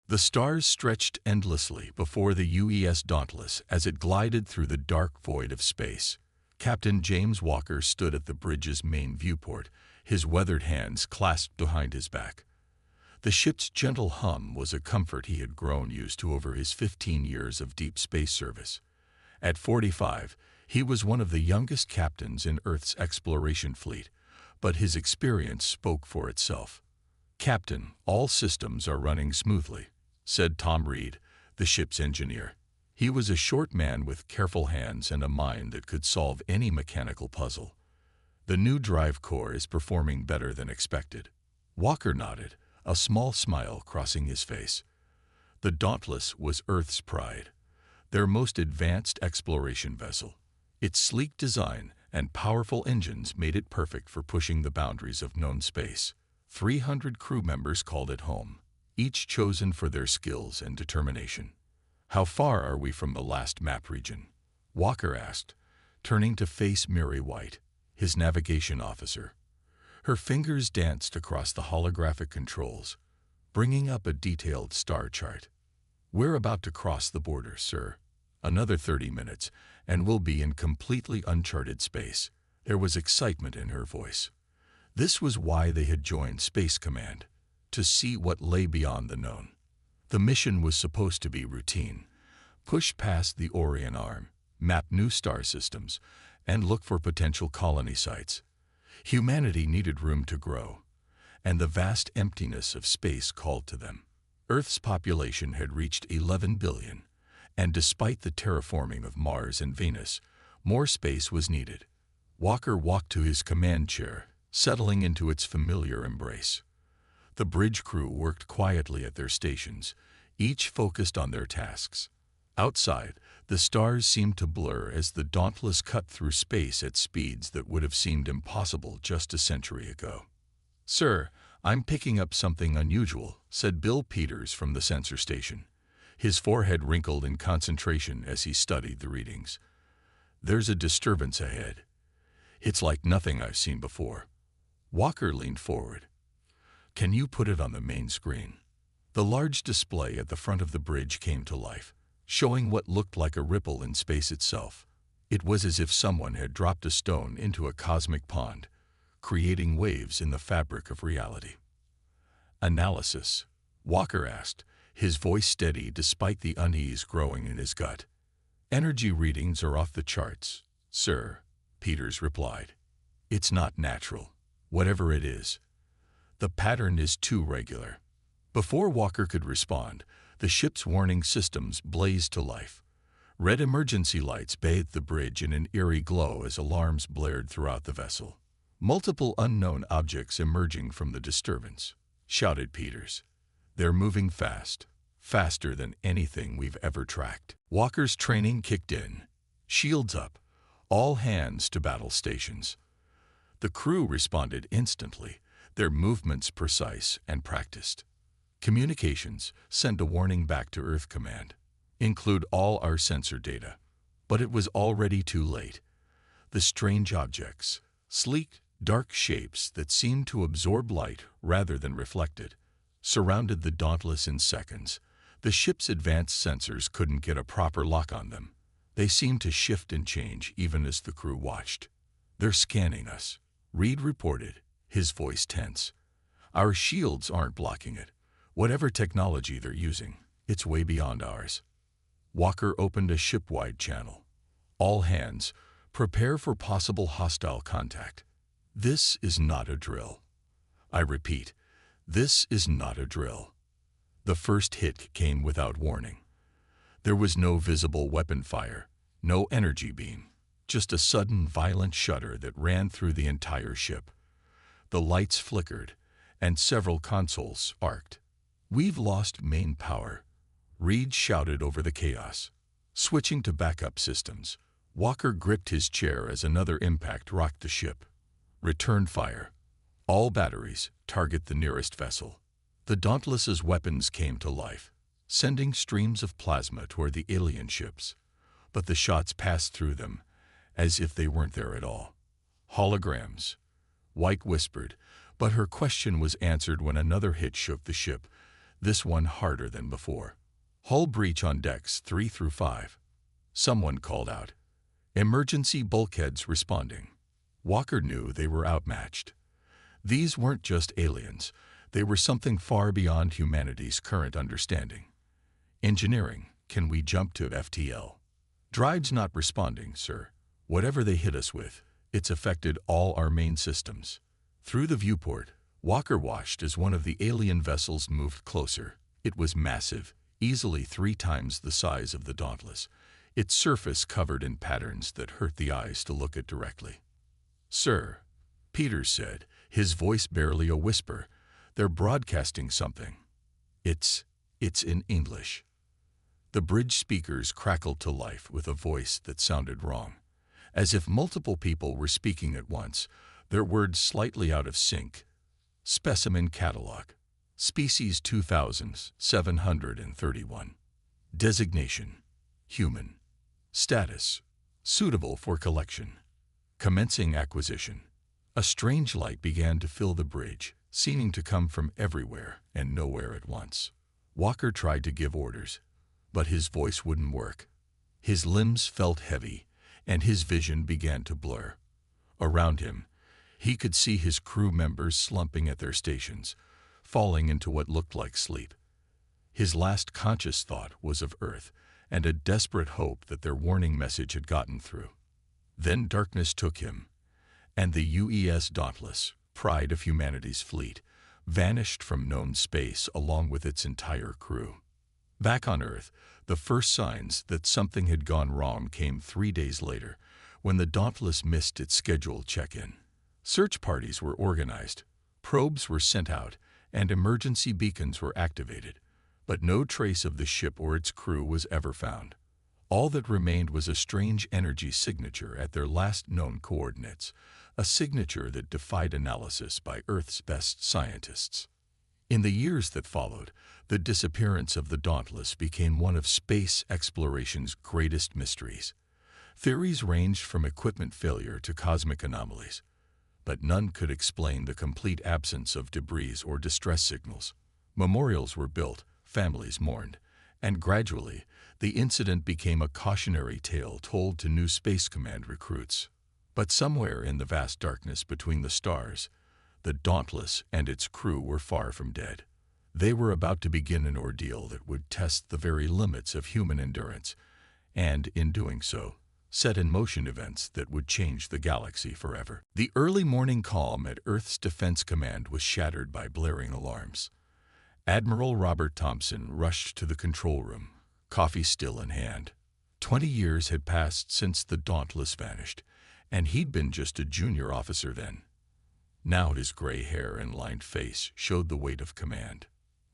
The stars stretched endlessly before the UES Dauntless as it glided through the dark void of space. Captain James Walker stood at the bridge's main viewport, his weathered hands clasped behind his back. The ship's gentle hum was a comfort he had grown used to over his 15 years of deep space service. At 45, he was one of the youngest captains in Earth's exploration fleet, but his experience spoke for itself. "Captain, all systems are running smoothly," said Tom Reed, the ship's engineer. He was a short man with careful hands and a mind that could solve any mechanical puzzle. "The new drive core is performing better than expected." Walker nodded, a small smile crossing his face. The Dauntless was Earth's pride, their most advanced exploration vessel. Its sleek design and powerful engines made it perfect for pushing the boundaries of known space. 300 crew members called it home, each chosen for their skills and determination. "How far are we from the last map region?" Walker asked, turning to face Mary White, his navigation officer. Her fingers danced across the holographic controls, bringing up a detailed star chart. "We're about to cross the border, sir. Another 30 minutes, and we'll be in completely uncharted space." There was excitement in her voice. This was why they had joined Space Command, to see what lay beyond the known. The mission was supposed to be routine: push past the Orion Arm, map new star systems, and look for potential colony sites. Humanity needed room to grow, and the vast emptiness of space called to them. Earth's population had reached 11 billion, and despite the terraforming of Mars and Venus, more space was needed. Walker walked to his command chair, settling into its familiar embrace. The bridge crew worked quietly at their stations, each focused on their tasks. Outside, the stars seemed to blur as the Dauntless cut through space at speeds that would have seemed impossible just a century ago. "Sir, I'm picking up something unusual," said Bill Peters from the sensor station. His forehead wrinkled in concentration as he studied the readings. "There's a disturbance ahead. It's like nothing I've seen before." Walker leaned forward. "Can you put it on the main screen?" The large display at the front of the bridge came to life, showing what looked like a ripple in space itself. It was as if someone had dropped a stone into a cosmic pond, creating waves in the fabric of reality. "Analysis?" Walker asked, his voice steady despite the unease growing in his gut. "Energy readings are off the charts, sir," Peters replied. "It's not natural, whatever it is. The pattern is too regular." Before Walker could respond, the ship's warning systems blazed to life. Red emergency lights bathed the bridge in an eerie glow as alarms blared throughout the vessel. "Multiple unknown objects emerging from the disturbance," shouted Peters. "They're moving fast, faster than anything we've ever tracked." Walker's training kicked in. Shields up, all hands to battle stations. The crew responded instantly, their movements precise and practiced. "Communications, send a warning back to Earth Command. Include all our sensor data." But it was already too late. The strange objects, sleek, dark shapes that seemed to absorb light rather than reflect it, surrounded the Dauntless in seconds. The ship's advanced sensors couldn't get a proper lock on them. They seemed to shift and change even as the crew watched. "They're scanning us," Reed reported, his voice tense. "Our shields aren't blocking it. Whatever technology they're using, it's way beyond ours." Walker opened a ship-wide channel. "All hands, prepare for possible hostile contact. This is not a drill. I repeat, this is not a drill." The first hit came without warning. There was no visible weapon fire, no energy beam, just a sudden violent shudder that ran through the entire ship. The lights flickered, and several consoles arced. "We've lost main power," Reed shouted over the chaos. Switching to backup systems, Walker gripped his chair as another impact rocked the ship. "Return fire. All batteries, target the nearest vessel." The Dauntless's weapons came to life, sending streams of plasma toward the alien ships. But the shots passed through them, as if they weren't there at all. "Holograms," White whispered, but her question was answered when another hit shook the ship, this one harder than before. Hull breach on decks 3 through 5. Someone called out. Emergency bulkheads responding. Walker knew they were outmatched. These weren't just aliens. They were something far beyond humanity's current understanding. Engineering, can we jump to FTL? Drive's not responding, sir. Whatever they hit us with, it's affected all our main systems. Through the viewport, Walker watched as one of the alien vessels moved closer. It was massive, easily 3 times the size of the Dauntless, its surface covered in patterns that hurt the eyes to look at directly. Sir, Peters said, his voice barely a whisper, they're broadcasting something. It's in English. The bridge speakers crackled to life with a voice that sounded wrong, as if multiple people were speaking at once, their words slightly out of sync. Specimen catalog. Species 2731. Designation: human. Status: suitable for collection. Commencing acquisition. A strange light began to fill the bridge, seeming to come from everywhere and nowhere at once. Walker tried to give orders, but his voice wouldn't work. His limbs felt heavy, and his vision began to blur. Around him, he could see his crew members slumping at their stations, falling into what looked like sleep. His last conscious thought was of Earth and a desperate hope that their warning message had gotten through. Then darkness took him, and the UES Dauntless, pride of humanity's fleet, vanished from known space along with its entire crew. Back on Earth, the first signs that something had gone wrong came 3 days later, when the Dauntless missed its scheduled check-in. Search parties were organized, probes were sent out, and emergency beacons were activated, but no trace of the ship or its crew was ever found. All that remained was a strange energy signature at their last known coordinates, a signature that defied analysis by Earth's best scientists. In the years that followed, the disappearance of the Dauntless became one of space exploration's greatest mysteries. Theories ranged from equipment failure to cosmic anomalies, but none could explain the complete absence of debris or distress signals. Memorials were built, families mourned, and gradually, the incident became a cautionary tale told to new Space Command recruits. But somewhere in the vast darkness between the stars, the Dauntless and its crew were far from dead. They were about to begin an ordeal that would test the very limits of human endurance, and, in doing so, set in motion events that would change the galaxy forever. The early morning calm at Earth's Defense Command was shattered by blaring alarms. Admiral Robert Thompson rushed to the control room, coffee still in hand. 20 years had passed since the Dauntless vanished, and he'd been just a junior officer then. Now his gray hair and lined face showed the weight of command.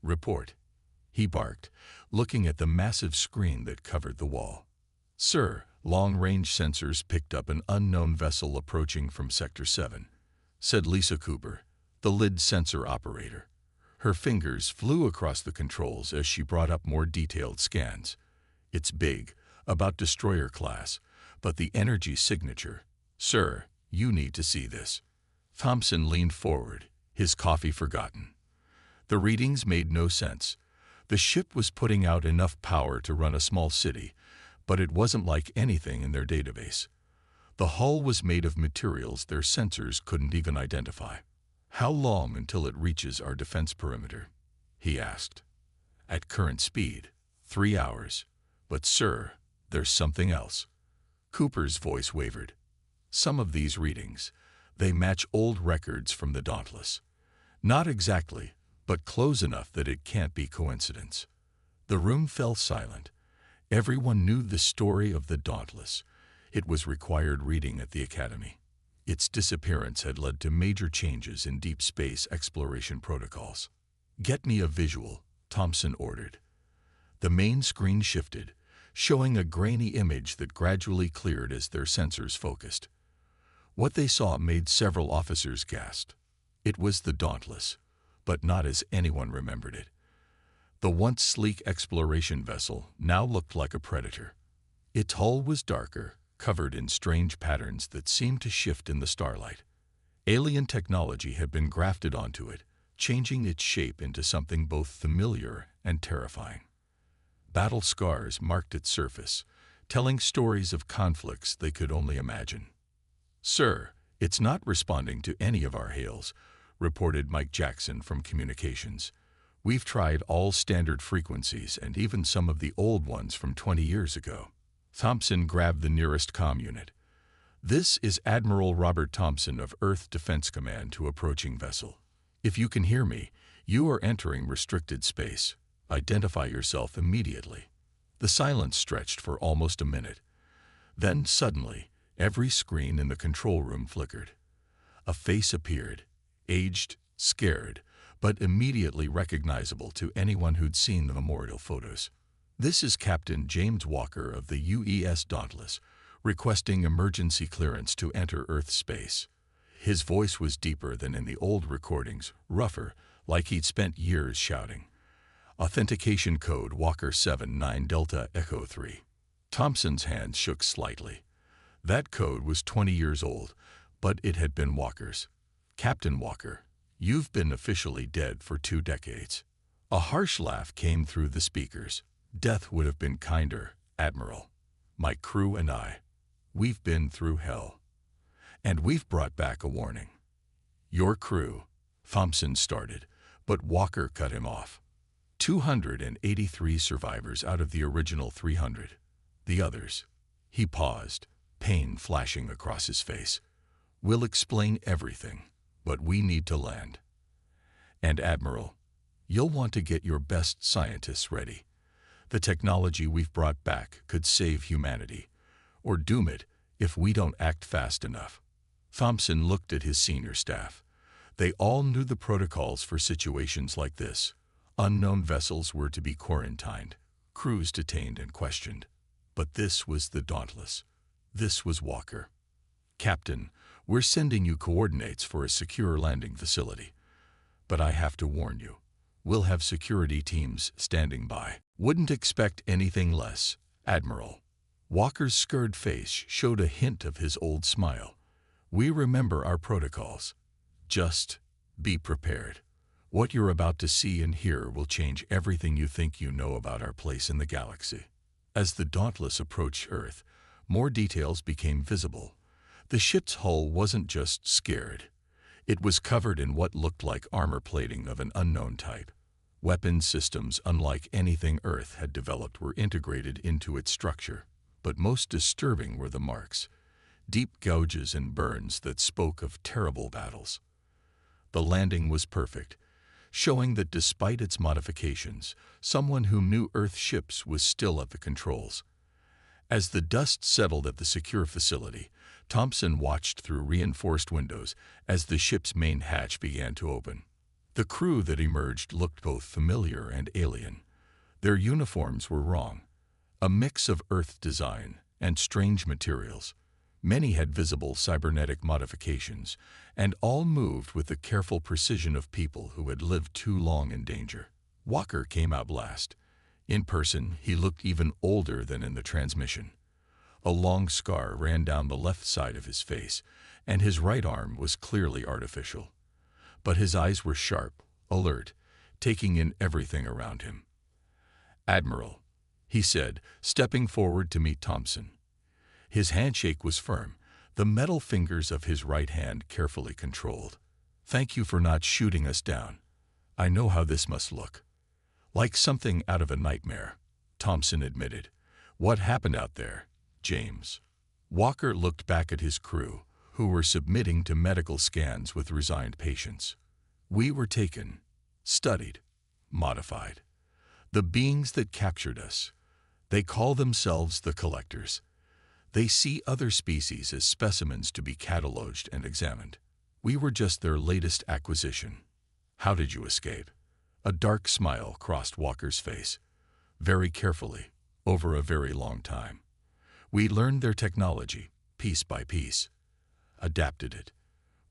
"Report," he barked, looking at the massive screen that covered the wall. "Sir, long-range sensors picked up an unknown vessel approaching from Sector 7, said Lisa Cooper, the lead sensor operator. Her fingers flew across the controls as she brought up more detailed scans. "It's big, about destroyer class, but the energy signature. Sir, you need to see this." Thompson leaned forward, his coffee forgotten. The readings made no sense. The ship was putting out enough power to run a small city, but it wasn't like anything in their database. The hull was made of materials their sensors couldn't even identify. "How long until it reaches our defense perimeter?" he asked. "At current speed, 3 hours. But sir, there's something else." Cooper's voice wavered. "Some of these readings, they match old records from the Dauntless. Not exactly, but close enough that it can't be coincidence." The room fell silent. Everyone knew the story of the Dauntless. It was required reading at the Academy. Its disappearance had led to major changes in deep space exploration protocols. "Get me a visual," Thompson ordered. The main screen shifted, showing a grainy image that gradually cleared as their sensors focused. What they saw made several officers gasp. It was the Dauntless, but not as anyone remembered it. The once sleek exploration vessel now looked like a predator. Its hull was darker, covered in strange patterns that seemed to shift in the starlight. Alien technology had been grafted onto it, changing its shape into something both familiar and terrifying. Battle scars marked its surface, telling stories of conflicts they could only imagine. "Sir, it's not responding to any of our hails," reported Mike Jackson from Communications. "We've tried all standard frequencies and even some of the old ones from 20 years ago." Thompson grabbed the nearest comm unit. "This is Admiral Robert Thompson of Earth Defense Command to approaching vessel. If you can hear me, you are entering restricted space. Identify yourself immediately." The silence stretched for almost a minute. Then, suddenly, every screen in the control room flickered. A face appeared, aged, scared, but immediately recognizable to anyone who'd seen the memorial photos. "This is Captain James Walker of the UES Dauntless, requesting emergency clearance to enter Earth space." His voice was deeper than in the old recordings, rougher, like he'd spent years shouting. "Authentication code Walker 79 Delta Echo 3. Thompson's hands shook slightly. That code was 20 years old, but it had been Walker's. "Captain Walker, you've been officially dead for 2 decades. A harsh laugh came through the speakers. "Death would have been kinder, Admiral. My crew and I, we've been through hell. And we've brought back a warning." "Your crew," Thompson started, but Walker cut him off. 283 survivors out of the original 300. The others. He paused, pain flashing across his face. "We'll explain everything, but we need to land. And Admiral, you'll want to get your best scientists ready. The technology we've brought back could save humanity, or doom it if we don't act fast enough." Thompson looked at his senior staff. They all knew the protocols for situations like this. Unknown vessels were to be quarantined, crews detained and questioned. But this was the Dauntless. This was Walker. "Captain, we're sending you coordinates for a secure landing facility. But I have to warn you, we'll have security teams standing by." "Wouldn't expect anything less, Admiral." Walker's scarred face showed a hint of his old smile. "We remember our protocols. Just be prepared. What you're about to see and hear will change everything you think you know about our place in the galaxy." As the Dauntless approached Earth, more details became visible. The ship's hull wasn't just scared. It was covered in what looked like armor plating of an unknown type. Weapon systems unlike anything Earth had developed were integrated into its structure. But most disturbing were the marks, deep gouges and burns that spoke of terrible battles. The landing was perfect, showing that despite its modifications, someone who knew Earth ships was still at the controls. As the dust settled at the secure facility, Thompson watched through reinforced windows as the ship's main hatch began to open. The crew that emerged looked both familiar and alien. Their uniforms were wrong, a mix of Earth design and strange materials. Many had visible cybernetic modifications, and all moved with the careful precision of people who had lived too long in danger. Walker came out last. In person, he looked even older than in the transmission. A long scar ran down the left side of his face, and his right arm was clearly artificial. But his eyes were sharp, alert, taking in everything around him. "Admiral," he said, stepping forward to meet Thompson. His handshake was firm, the metal fingers of his right hand carefully controlled. "Thank you for not shooting us down. I know how this must look." "Like something out of a nightmare," Thompson admitted. "What happened out there, James?" Walker looked back at his crew, who were submitting to medical scans with resigned patience. "We were taken, studied, modified. The beings that captured us, they call themselves the Collectors. They see other species as specimens to be cataloged and examined. We were just their latest acquisition." "How did you escape?" A dark smile crossed Walker's face. "Very carefully, over a very long time. We learned their technology, piece by piece. Adapted it.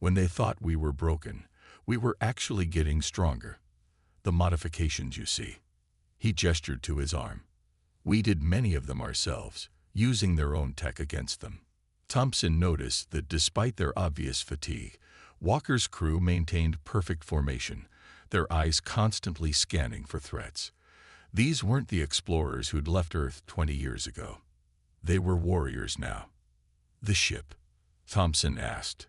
When they thought we were broken, we were actually getting stronger. The modifications you see." He gestured to his arm. "We did many of them ourselves, using their own tech against them." Thompson noticed that despite their obvious fatigue, Walker's crew maintained perfect formation, their eyes constantly scanning for threats. These weren't the explorers who'd left Earth 20 years ago. They were warriors now. The ship? Thompson asked.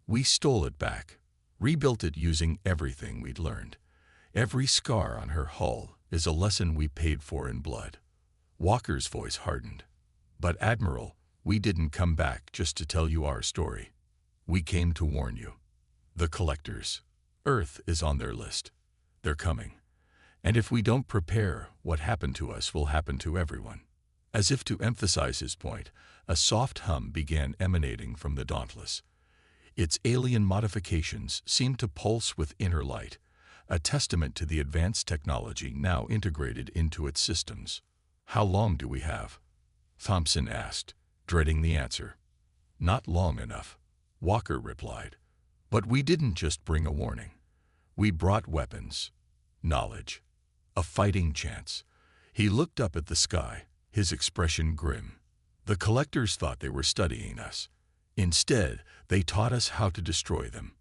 We stole it back, rebuilt it using everything we'd learned. Every scar on her hull is a lesson we paid for in blood. Walker's voice hardened. But Admiral, we didn't come back just to tell you our story. We came to warn you. The collectors. Earth is on their list. They're coming. And if we don't prepare, what happened to us will happen to everyone. As if to emphasize his point, a soft hum began emanating from the Dauntless. Its alien modifications seemed to pulse with inner light, a testament to the advanced technology now integrated into its systems. How long do we have? Thompson asked, dreading the answer. Not long enough, Walker replied. But we didn't just bring a warning. We brought weapons, knowledge, a fighting chance. He looked up at the sky, his expression grim. The collectors thought they were studying us. Instead, they taught us how to destroy them.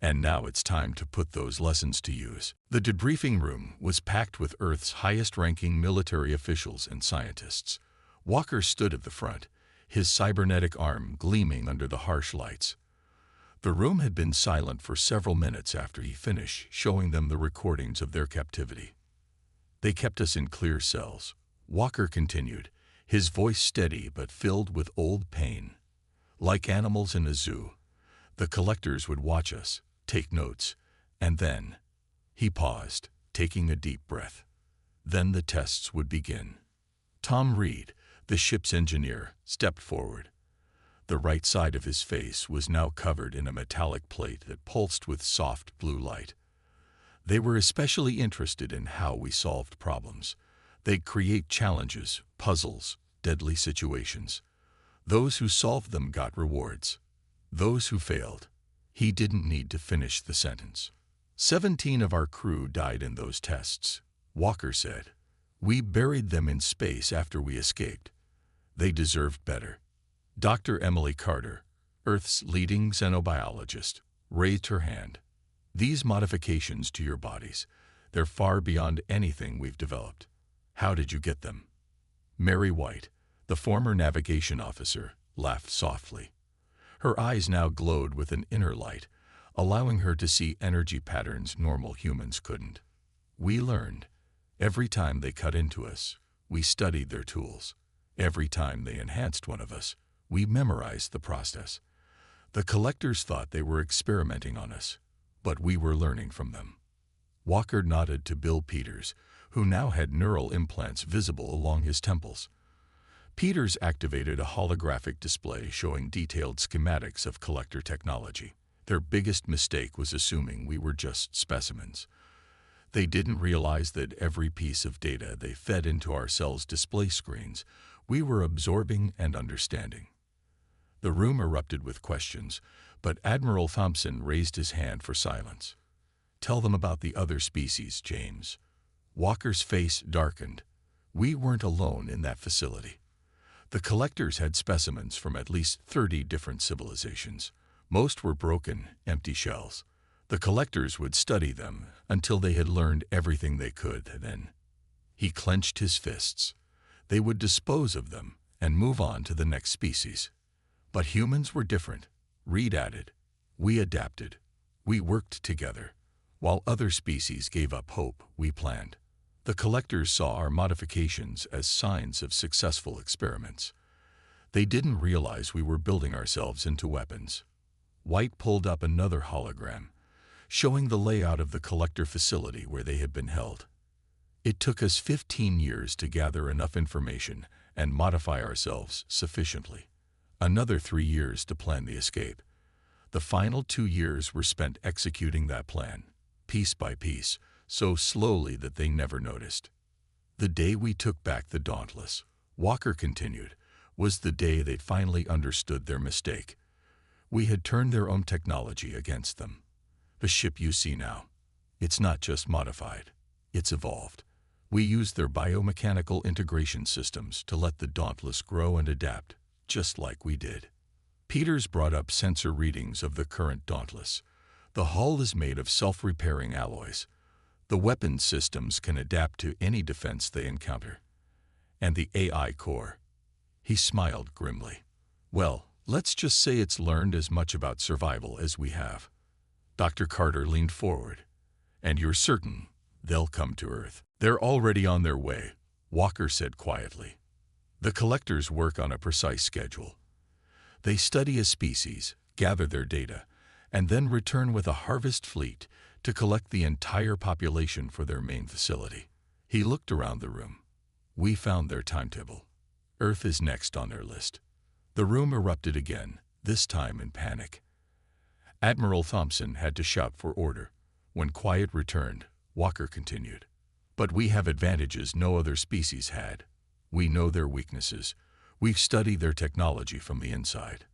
And now it's time to put those lessons to use. The debriefing room was packed with Earth's highest-ranking military officials and scientists. Walker stood at the front, his cybernetic arm gleaming under the harsh lights. The room had been silent for several minutes after he finished showing them the recordings of their captivity. They kept us in clear cells. Walker continued, his voice steady but filled with old pain. Like animals in a zoo, the collectors would watch us, take notes, and then... He paused, taking a deep breath. Then the tests would begin. Tom Reed, the ship's engineer, stepped forward. The right side of his face was now covered in a metallic plate that pulsed with soft blue light. They were especially interested in how we solved problems. They'd create challenges, puzzles, deadly situations. Those who solved them got rewards. Those who failed, he didn't need to finish the sentence. 17 of our crew died in those tests, Walker said. We buried them in space after we escaped. They deserved better. Dr. Emily Carter, Earth's leading xenobiologist, raised her hand. These modifications to your bodies, they're far beyond anything we've developed. How did you get them? Mary White, the former navigation officer, laughed softly. Her eyes now glowed with an inner light, allowing her to see energy patterns normal humans couldn't. We learned. Every time they cut into us, we studied their tools. Every time they enhanced one of us, we memorized the process. The collectors thought they were experimenting on us, but we were learning from them. Walker nodded to Bill Peters, who now had neural implants visible along his temples. Peters activated a holographic display showing detailed schematics of collector technology. Their biggest mistake was assuming we were just specimens. They didn't realize that every piece of data they fed into our cells' display screens, we were absorbing and understanding. The room erupted with questions, but Admiral Thompson raised his hand for silence. Tell them about the other species, James. Walker's face darkened. We weren't alone in that facility. The collectors had specimens from at least 30 different civilizations. Most were broken, empty shells. The collectors would study them until they had learned everything they could. Then he clenched his fists. They would dispose of them and move on to the next species. But humans were different, Reed added. We adapted. We worked together. While other species gave up hope, we planned. The collectors saw our modifications as signs of successful experiments. They didn't realize we were building ourselves into weapons. White pulled up another hologram, showing the layout of the collector facility where they had been held. It took us 15 years to gather enough information and modify ourselves sufficiently. Another 3 years to plan the escape. The final 2 years were spent executing that plan, piece by piece, so slowly that they never noticed. The day we took back the Dauntless, Walker continued, was the day they'd finally understood their mistake. We had turned their own technology against them. The ship you see now, it's not just modified, it's evolved. We used their biomechanical integration systems to let the Dauntless grow and adapt, just like we did. Peters brought up sensor readings of the current Dauntless. The hull is made of self-repairing alloys. The weapon systems can adapt to any defense they encounter. And the AI core. He smiled grimly. Well, let's just say it's learned as much about survival as we have. Dr. Carter leaned forward. And you're certain they'll come to Earth? They're already on their way, Walker said quietly. The collectors work on a precise schedule. They study a species, gather their data, and then return with a harvest fleet to collect the entire population for their main facility. He looked around the room. We found their timetable. Earth is next on their list. The room erupted again, this time in panic. Admiral Thompson had to shout for order. When quiet returned, Walker continued. But we have advantages no other species had. We know their weaknesses. We've studied their technology from the inside.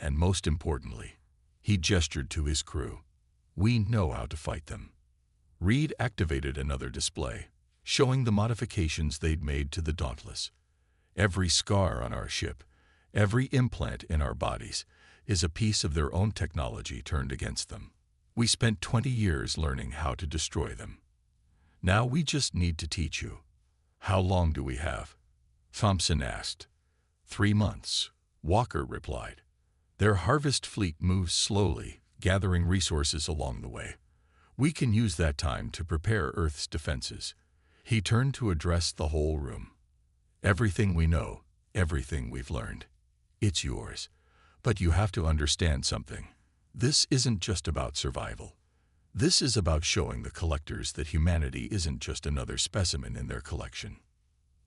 And most importantly, he gestured to his crew. We know how to fight them. Reed activated another display, showing the modifications they'd made to the Dauntless. Every scar on our ship, every implant in our bodies, is a piece of their own technology turned against them. We spent 20 years learning how to destroy them. Now we just need to teach you. How long do we have? Thompson asked. 3 months, Walker replied. Their harvest fleet moves slowly, gathering resources along the way. We can use that time to prepare Earth's defenses. He turned to address the whole room. Everything we know, everything we've learned, it's yours. But you have to understand something. This isn't just about survival. This is about showing the collectors that humanity isn't just another specimen in their collection.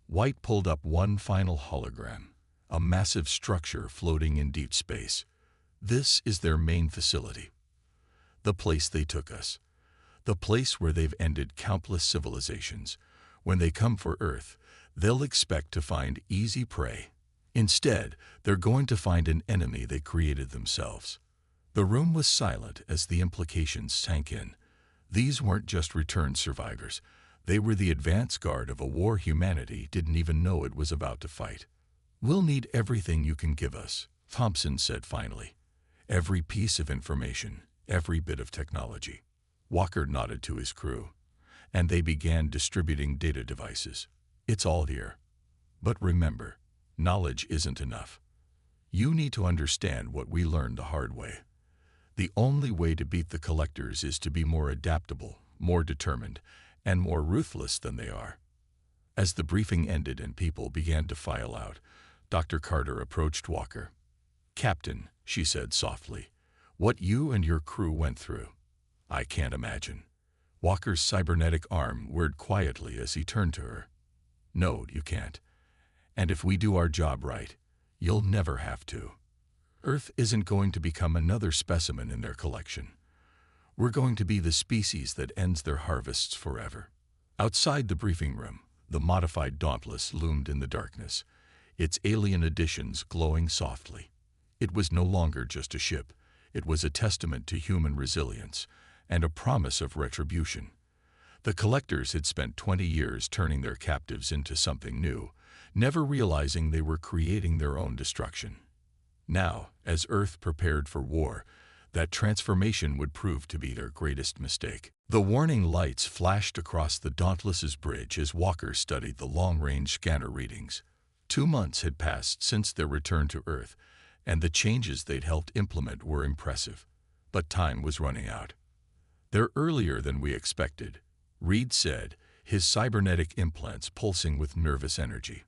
White pulled up one final hologram, a massive structure floating in deep space. This is their main facility. The place they took us. The place where they've ended countless civilizations. When they come for Earth, they'll expect to find easy prey. Instead, they're going to find an enemy they created themselves. The room was silent as the implications sank in. These weren't just returned survivors. They were the advance guard of a war humanity didn't even know it was about to fight. We'll need everything you can give us, Thompson said finally. Every piece of information, every bit of technology. Walker nodded to his crew, and they began distributing data devices. It's all here. But remember, knowledge isn't enough. You need to understand what we learned the hard way. The only way to beat the collectors is to be more adaptable, more determined, and more ruthless than they are. As the briefing ended and people began to file out, Dr. Carter approached Walker. Captain, she said softly, what you and your crew went through, I can't imagine. Walker's cybernetic arm whirred quietly as he turned to her. No, you can't. And if we do our job right, you'll never have to. Earth isn't going to become another specimen in their collection. We're going to be the species that ends their harvests forever. Outside the briefing room, the modified Dauntless loomed in the darkness, its alien additions glowing softly. It was no longer just a ship. It was a testament to human resilience and a promise of retribution. The collectors had spent 20 years turning their captives into something new, never realizing they were creating their own destruction. Now, as Earth prepared for war, that transformation would prove to be their greatest mistake. The warning lights flashed across the Dauntless's bridge as Walker studied the long-range scanner readings. 2 months had passed since their return to Earth, and the changes they'd helped implement were impressive. But time was running out. They're earlier than we expected, Reed said, his cybernetic implants pulsing with nervous energy.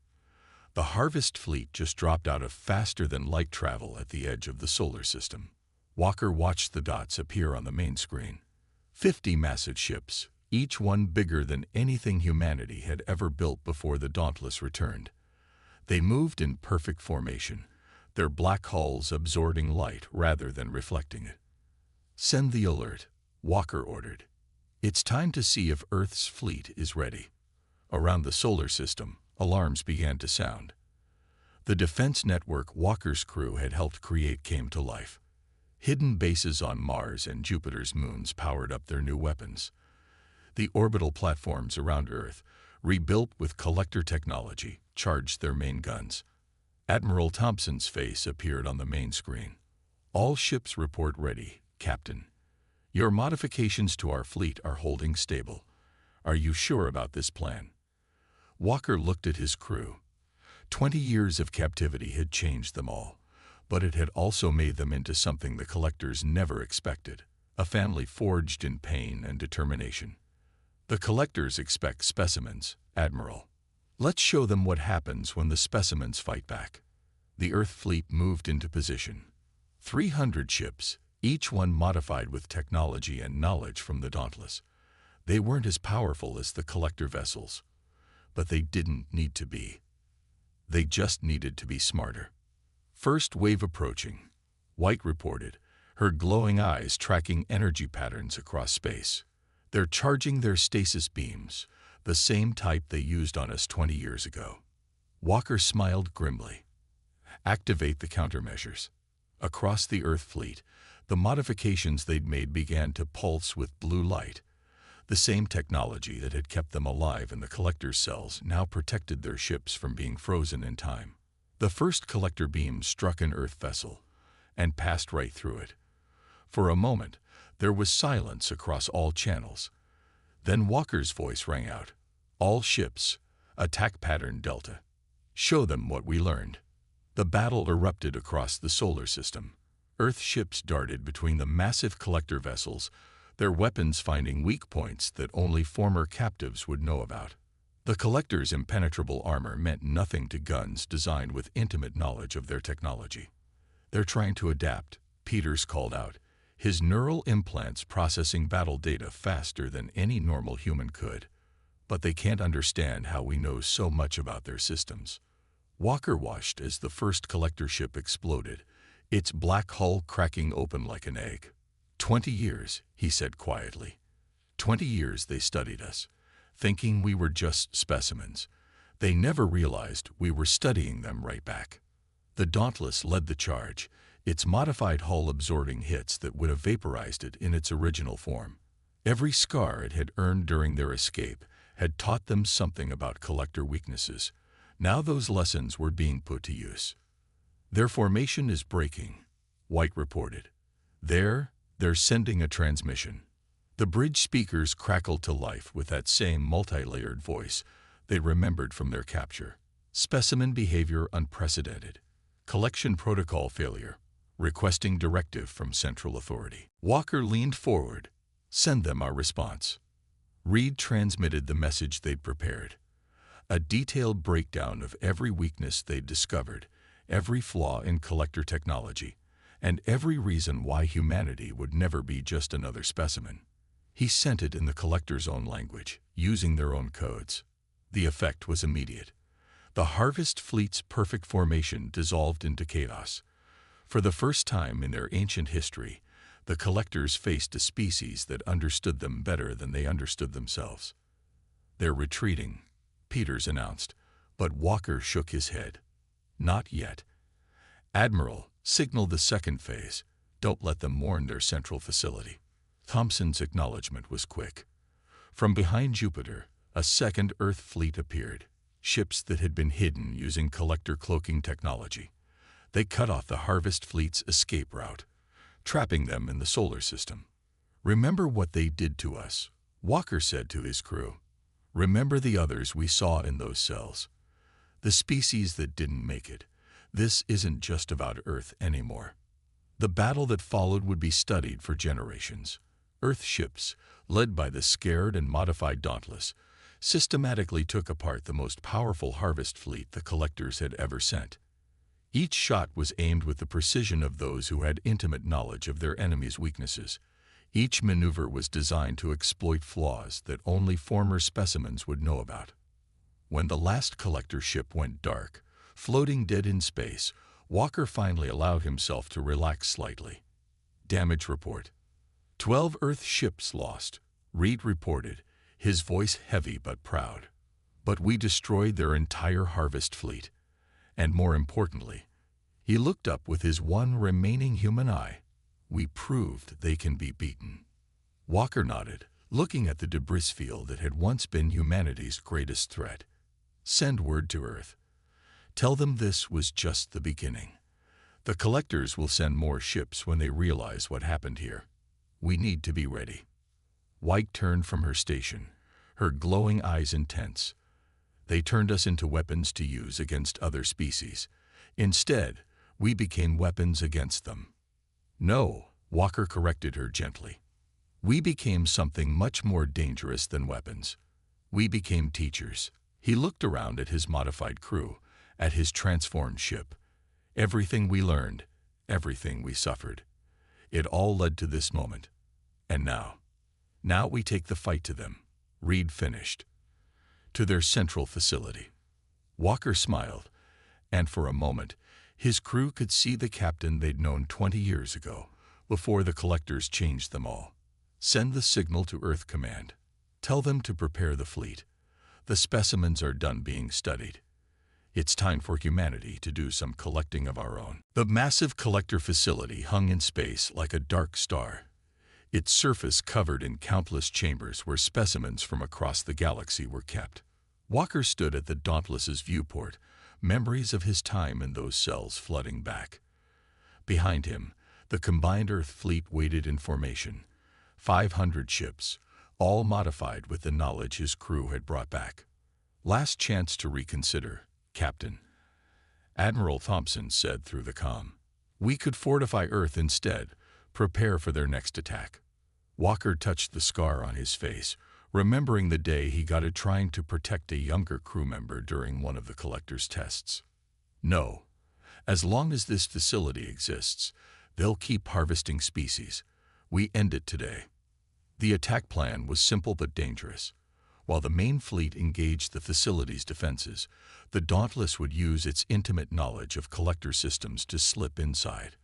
The harvest fleet just dropped out of faster-than-light travel at the edge of the solar system. Walker watched the dots appear on the main screen. 50 massive ships, each one bigger than anything humanity had ever built before the Dauntless returned. They moved in perfect formation, their black hulls absorbing light rather than reflecting it. Send the alert, Walker ordered. It's time to see if Earth's fleet is ready. Around the solar system, alarms began to sound. The defense network Walker's crew had helped create came to life. Hidden bases on Mars and Jupiter's moons powered up their new weapons. The orbital platforms around Earth, rebuilt with collector technology, charged their main guns. Admiral Thompson's face appeared on the main screen. All ships report ready, Captain. Your modifications to our fleet are holding stable. Are you sure about this plan? Walker looked at his crew. 20 years of captivity had changed them all, but it had also made them into something the collectors never expected, a family forged in pain and determination. The collectors expect specimens, Admiral. Let's show them what happens when the specimens fight back. The Earth fleet moved into position. 300 ships, each one modified with technology and knowledge from the Dauntless. They weren't as powerful as the collector vessels, but they didn't need to be. They just needed to be smarter. First wave approaching, White reported, her glowing eyes tracking energy patterns across space. They're charging their stasis beams, the same type they used on us 20 years ago. Walker smiled grimly. Activate the countermeasures. Across the Earth fleet, the modifications they'd made began to pulse with blue light. The same technology that had kept them alive in the collector's cells now protected their ships from being frozen in time. The first collector beam struck an Earth vessel and passed right through it. For a moment, there was silence across all channels. Then Walker's voice rang out. All ships, attack pattern Delta. Show them what we learned. The battle erupted across the solar system. Earth ships darted between the massive collector vessels, their weapons finding weak points that only former captives would know about. The collector's impenetrable armor meant nothing to guns designed with intimate knowledge of their technology. They're trying to adapt, Peters called out, his neural implants processing battle data faster than any normal human could. But they can't understand how we know so much about their systems. Walker watched as the first collector ship exploded, its black hull cracking open like an egg. 20 years, he said quietly. 20 years they studied us, thinking we were just specimens. They never realized we were studying them right back. The Dauntless led the charge, its modified hull absorbing hits that would have vaporized it in its original form. Every scar it had earned during their escape had taught them something about collector weaknesses. Now those lessons were being put to use. Their formation is breaking, White reported. They're sending a transmission. The bridge speakers crackled to life with that same multi-layered voice they remembered from their capture. Specimen behavior unprecedented. Collection protocol failure. Requesting directive from central authority. Walker leaned forward. Send them our response. Reed transmitted the message they'd prepared. A detailed breakdown of every weakness they'd discovered, every flaw in collector technology, and every reason why humanity would never be just another specimen. He sent it in the collector's own language, using their own codes. The effect was immediate. The Harvest fleet's perfect formation dissolved into chaos. For the first time in their ancient history, the collectors faced a species that understood them better than they understood themselves. They're retreating, Peters announced, but Walker shook his head. Not yet. Admiral, signal the second phase. Don't let them mourn their central facility. Thompson's acknowledgement was quick. From behind Jupiter, a second Earth fleet appeared, ships that had been hidden using collector cloaking technology. They cut off the Harvest fleet's escape route, trapping them in the solar system. Remember what they did to us, Walker said to his crew. Remember the others we saw in those cells. The species that didn't make it. This isn't just about Earth anymore. The battle that followed would be studied for generations. Earth ships, led by the scared and modified Dauntless, systematically took apart the most powerful Harvest fleet the collectors had ever sent. Each shot was aimed with the precision of those who had intimate knowledge of their enemy's weaknesses. Each maneuver was designed to exploit flaws that only former specimens would know about. When the last collector ship went dark, floating dead in space, Walker finally allowed himself to relax slightly. Damage report. 12 Earth ships lost, Reed reported, his voice heavy but proud. But we destroyed their entire Harvest fleet. And more importantly, he looked up with his one remaining human eye. We proved they can be beaten. Walker nodded, looking at the debris field that had once been humanity's greatest threat. Send word to Earth. Tell them this was just the beginning. The collectors will send more ships when they realize what happened here. We need to be ready." White turned from her station, her glowing eyes intense. "They turned us into weapons to use against other species. Instead, we became weapons against them." "No," Walker corrected her gently. "We became something much more dangerous than weapons. We became teachers." He looked around at his modified crew, at his transformed ship. "Everything we learned, everything we suffered. It all led to this moment. And now we take the fight to them." Reed finished. "To their central facility." Walker smiled, and for a moment, his crew could see the captain they'd known 20 years ago, before the collectors changed them all. "Send the signal to Earth Command. Tell them to prepare the fleet. The specimens are done being studied. It's time for humanity to do some collecting of our own." The massive collector facility hung in space like a dark star, its surface covered in countless chambers where specimens from across the galaxy were kept. Walker stood at the Dauntless's viewport, memories of his time in those cells flooding back. Behind him, the combined Earth fleet waited in formation. 500 ships, all modified with the knowledge his crew had brought back. "Last chance to reconsider, Captain," Admiral Thompson said through the comm. "We could fortify Earth instead, prepare for their next attack." Walker touched the scar on his face, remembering the day he got it trying to protect a younger crew member during one of the collector's tests. "No. As long as this facility exists, they'll keep harvesting species. We end it today." The attack plan was simple but dangerous. While the main fleet engaged the facility's defenses, the Dauntless would use its intimate knowledge of collector systems to slip inside.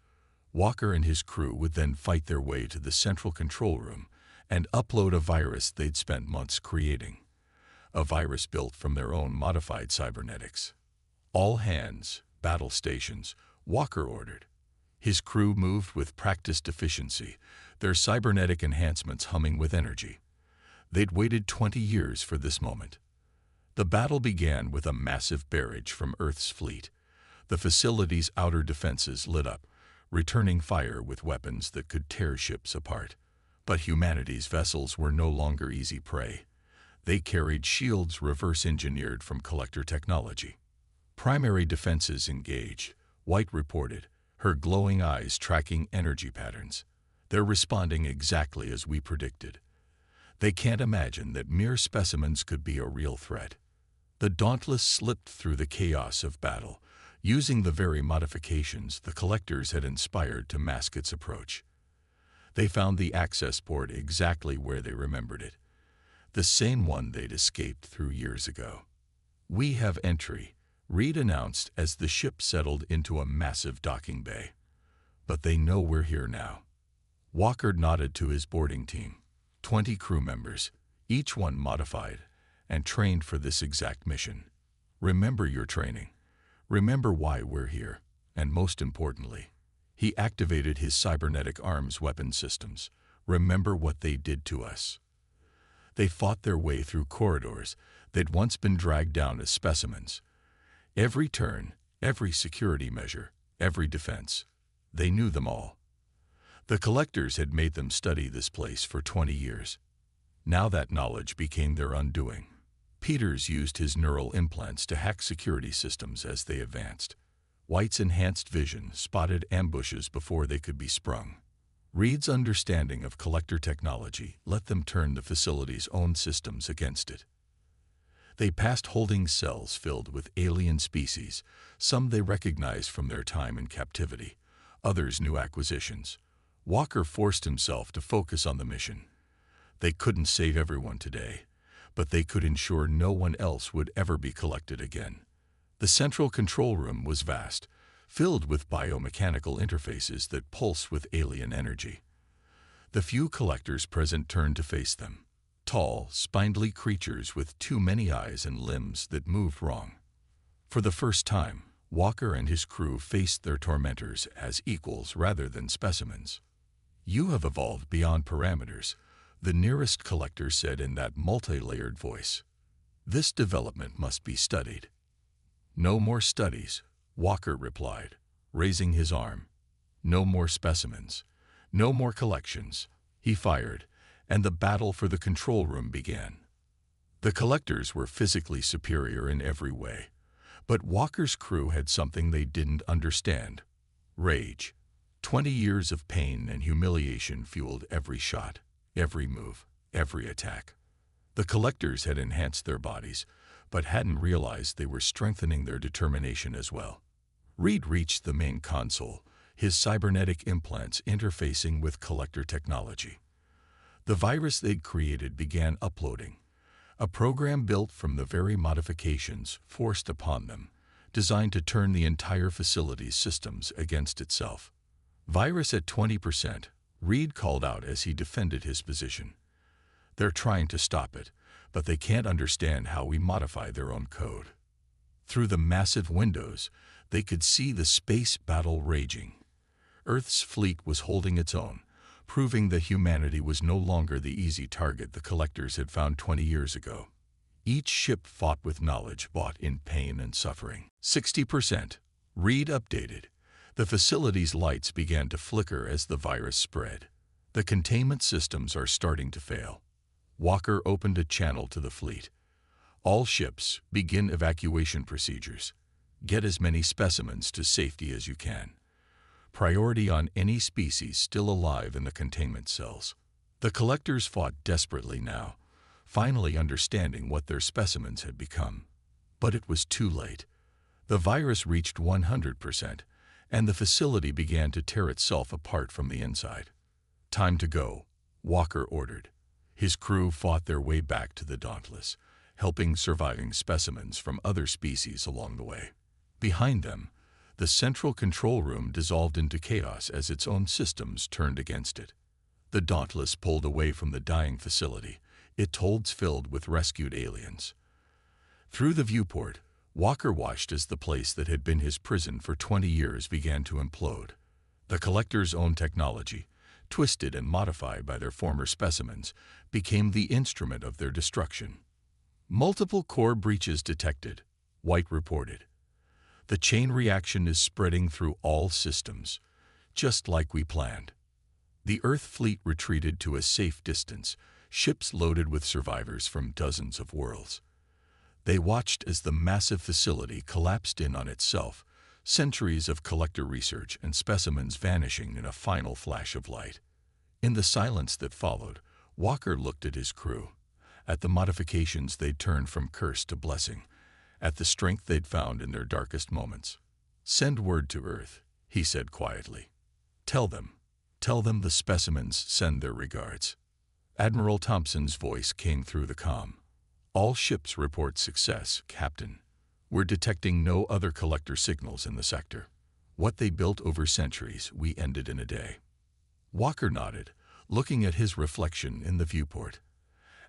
Walker and his crew would then fight their way to the central control room and upload a virus they'd spent months creating. A virus built from their own modified cybernetics. "All hands, battle stations," Walker ordered. His crew moved with practiced efficiency, their cybernetic enhancements humming with energy. They'd waited 20 years for this moment. The battle began with a massive barrage from Earth's fleet. The facility's outer defenses lit up, returning fire with weapons that could tear ships apart. But humanity's vessels were no longer easy prey. They carried shields reverse-engineered from collector technology. "Primary defenses engaged," White reported, her glowing eyes tracking energy patterns. "They're responding exactly as we predicted. They can't imagine that mere specimens could be a real threat." The Dauntless slipped through the chaos of battle, using the very modifications the collectors had inspired to mask its approach. They found the access port exactly where they remembered it, the same one they'd escaped through years ago. "We have entry," Reed announced as the ship settled into a massive docking bay. "But they know we're here now." Walker nodded to his boarding team. 20 crew members, each one modified and trained for this exact mission. "Remember your training. Remember why we're here. And most importantly," he activated his cybernetic arms weapon systems. "Remember what they did to us." They fought their way through corridors they'd once been dragged down as specimens. Every turn, every security measure, every defense. They knew them all. The collectors had made them study this place for 20 years. Now that knowledge became their undoing. Peters used his neural implants to hack security systems as they advanced. White's enhanced vision spotted ambushes before they could be sprung. Reed's understanding of collector technology let them turn the facility's own systems against it. They passed holding cells filled with alien species, some they recognized from their time in captivity, others new acquisitions. Walker forced himself to focus on the mission. They couldn't save everyone today, but they could ensure no one else would ever be collected again. The central control room was vast, filled with biomechanical interfaces that pulse with alien energy. The few collectors present turned to face them. Tall, spindly creatures with too many eyes and limbs that moved wrong. For the first time, Walker and his crew faced their tormentors as equals rather than specimens. "You have evolved beyond parameters," the nearest collector said in that multi-layered voice. "This development must be studied." "No more studies," Walker replied, raising his arm. "No more specimens. No more collections. He fired, and the battle for the control room began. The collectors were physically superior in every way, but Walker's crew had something they didn't understand: rage. 20 years of pain and humiliation fueled every shot, every move, every attack. The collectors had enhanced their bodies, but hadn't realized they were strengthening their determination as well. Reed reached the main console, his cybernetic implants interfacing with collector technology. The virus they'd created began uploading, a program built from the very modifications forced upon them, designed to turn the entire facility's systems against itself. Virus at 20%, Reed called out as he defended his position. They're trying to stop it, but they can't understand how we modify their own code. Through the massive windows, they could see the space battle raging. Earth's fleet was holding its own, proving that humanity was no longer the easy target the collectors had found 20 years ago. Each ship fought with knowledge bought in pain and suffering. 60%, Reed updated. The facility's lights began to flicker as the virus spread. The containment systems are starting to fail. Walker opened a channel to the fleet. All ships, begin evacuation procedures. Get as many specimens to safety as you can. Priority on any species still alive in the containment cells. The collectors fought desperately now, finally understanding what their specimens had become. But it was too late. The virus reached 100%, and the facility began to tear itself apart from the inside. Time to go, Walker ordered. His crew fought their way back to the Dauntless, helping surviving specimens from other species along the way. Behind them, the central control room dissolved into chaos as its own systems turned against it. The Dauntless pulled away from the dying facility, its holds filled with rescued aliens. Through the viewport, Walker watched as the place that had been his prison for 20 years began to implode. The collector's own technology, twisted and modified by their former specimens, became the instrument of their destruction. Multiple core breaches detected, White reported. The chain reaction is spreading through all systems, just like we planned. The Earth fleet retreated to a safe distance, ships loaded with survivors from dozens of worlds. They watched as the massive facility collapsed in on itself, centuries of collector research and specimens vanishing in a final flash of light. In the silence that followed, Walker looked at his crew, at the modifications they'd turned from curse to blessing, at the strength they'd found in their darkest moments. "Send word to Earth," he said quietly. Tell them the specimens send their regards." Admiral Thompson's voice came through the comm. "All ships report success, Captain. We're detecting no other collector signals in the sector. What they built over centuries, we ended in a day." Walker nodded, looking at his reflection in the viewport,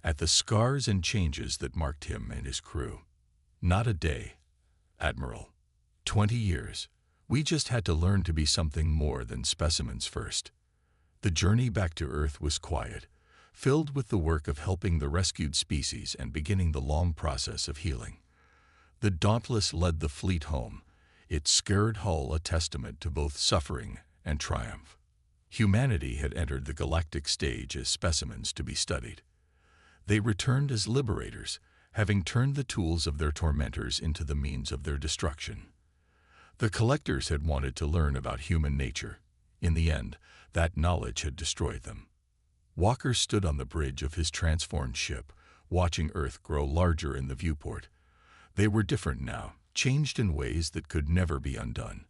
at the scars and changes that marked him and his crew. "Not a day, Admiral. 20 years. We just had to learn to be something more than specimens first." The journey back to Earth was quiet, filled with the work of helping the rescued species and beginning the long process of healing. The Dauntless led the fleet home, its scarred hull a testament to both suffering and triumph. Humanity had entered the galactic stage as specimens to be studied. They returned as liberators, having turned the tools of their tormentors into the means of their destruction. The collectors had wanted to learn about human nature. In the end, that knowledge had destroyed them. Walker stood on the bridge of his transformed ship, watching Earth grow larger in the viewport. They were different now, changed in ways that could never be undone.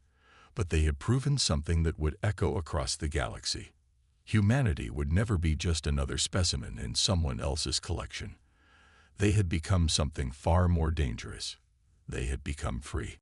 But they had proven something that would echo across the galaxy. Humanity would never be just another specimen in someone else's collection. They had become something far more dangerous. They had become free.